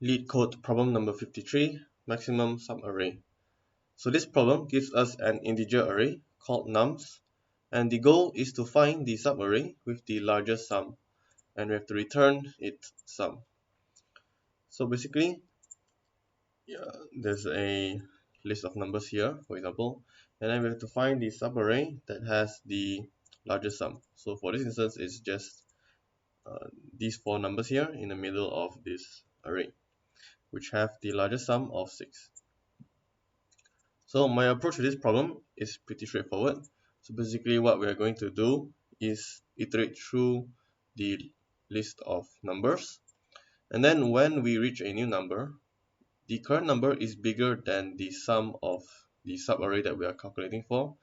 LeetCode problem number 53, maximum subarray. So this problem gives us an integer array called nums, and the goal is to find the subarray with the largest sum, and we have to return its sum. So basically, there's a list of numbers here, for example, and then we have to find the subarray that has the largest sum. So for this instance, it's just these four numbers here in the middle of this array, which have the largest sum of 6. So my approach to this problem is pretty straightforward. So basically what we are going to do is iterate through the list of numbers, and then when we reach a new number, the current number is bigger than the sum of the subarray that we are calculating for,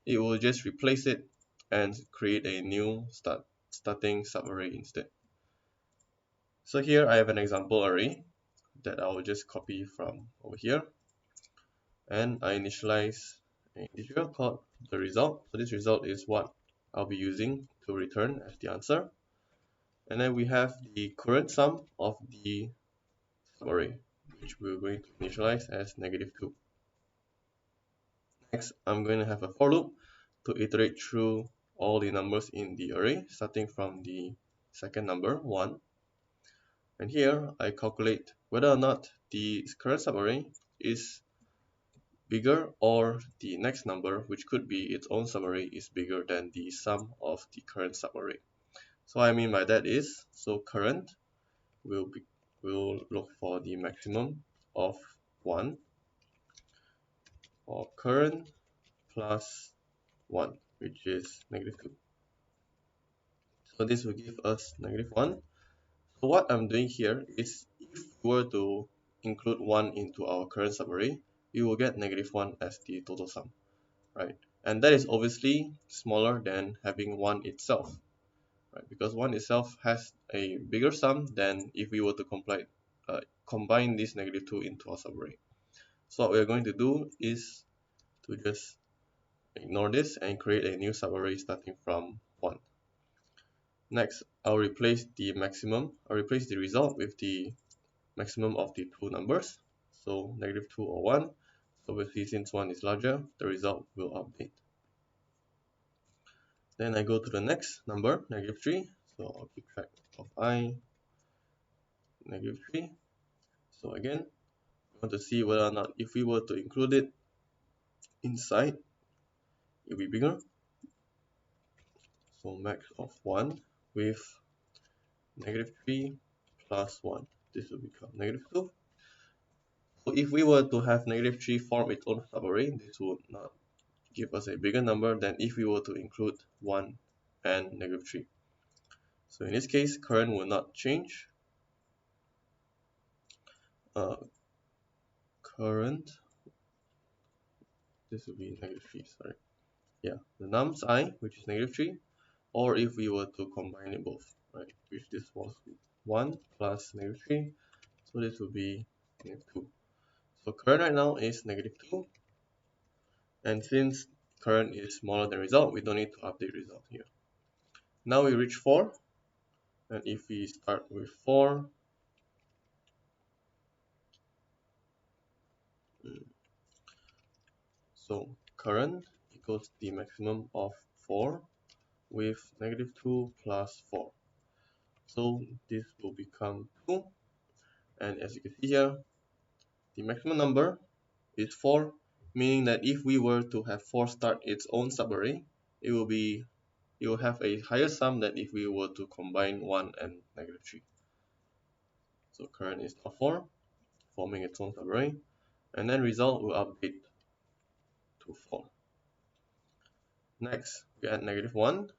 it will just replace it and create a new starting subarray instead. So here I have an example array that I will just copy from over here, and I initialize an integer called the result. So this result is what I'll be using to return as the answer. And then we have the current sum of the subarray, which we're going to initialize as -2. Next, I'm going to have a for loop to iterate through all the numbers in the array, starting from the second number, 1. And here I calculate whether or not the current subarray is bigger or the next number, which could be its own subarray, is bigger than the sum of the current subarray. So what I mean by that is, so current will look for the maximum of 1, or current plus 1, which is -2. So this will give us -1. So what I'm doing here is, if we were to include 1 into our current subarray, we will get -1 as the total sum, right? And that is obviously smaller than having 1 itself, right? Because 1 itself has a bigger sum than if we were to combine this -2 into our subarray. So what we're going to do is to just ignore this and create a new subarray starting from 1. Next, I'll replace the result with the maximum of the two numbers, so -2 or 1. So obviously, since 1 is larger, the result will update. Then I go to the next number, -3. So I'll keep track of I, -3. So again, we want to see whether or not if we were to include it inside, it will be bigger. So max of 1 with -3 plus 1. This will become -2. So if we were to have -3 form its own subarray, this would not give us a bigger number than if we were to include 1 and -3. So in this case, current will not change. Current, this will be -3, sorry. Yeah, the nums I, which is -3, or if we were to combine it both, right, which this was 1 plus -3, so this will be -2. So current right now is -2, and since current is smaller than result, we don't need to update result here. Now we reach 4, and if we start with 4, so current equals the maximum of 4 with -2 plus 4. So this will become 2, and as you can see here, the maximum number is 4, meaning that if we were to have 4 start its own subarray, it will have a higher sum than if we were to combine 1 and -3. So current is now 4, forming its own subarray, and then result will update to 4. Next, we add -1.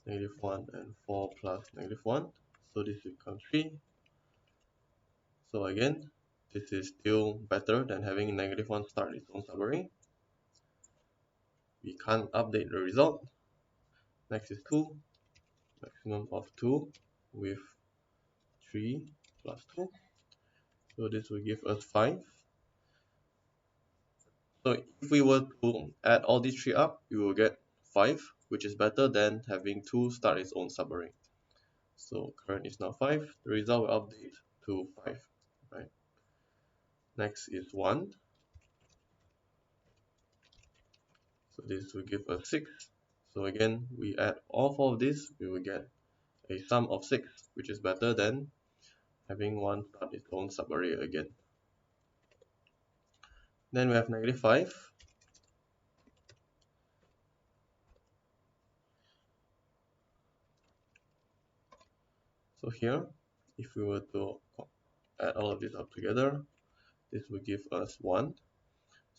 -1 and 4 plus -1, so this becomes 3. So again, this is still better than having -1 start its own subarray. We can't update the result. Next is 2, maximum of 2 with 3 plus 2. So this will give us 5. So if we were to add all these 3 up, we will get 5, which is better than having 2 start its own subarray. So current is now 5. The result will update to 5. Right. Next is 1. So this will give us 6. So again, we add all 4 of these, we will get a sum of 6, which is better than having 1 start its own subarray again. Then we have -5. So here, if we were to add all of this up together, this will give us 1.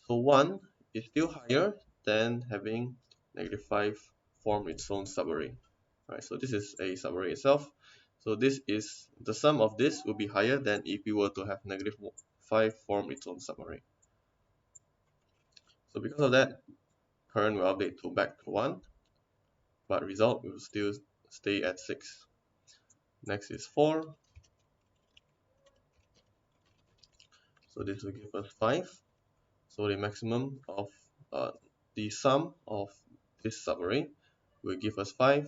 So 1 is still higher than having -5 form its own subarray. Right, so this is a subarray itself. So this is the sum of this will be higher than if we were to have -5 form its own subarray. So because of that, current will update to back to 1, but result will still stay at 6. Next is 4. So this will give us 5. So the maximum of the sum of this subarray will give us 5,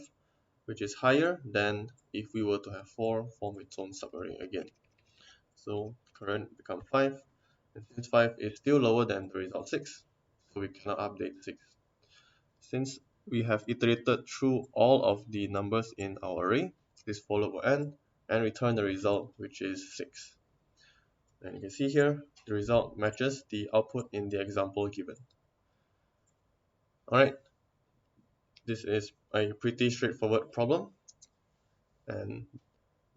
which is higher than if we were to have 4 form its own subarray again. So current becomes 5, and since 5 is still lower than the result 6, so we cannot update 6. Since we have iterated through all of the numbers in our array, this for loop will end and return the result, which is 6. And you can see here, the result matches the output in the example given. Alright, this is a pretty straightforward problem, and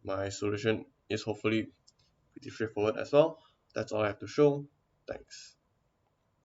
my solution is hopefully pretty straightforward as well. That's all I have to show. Thanks.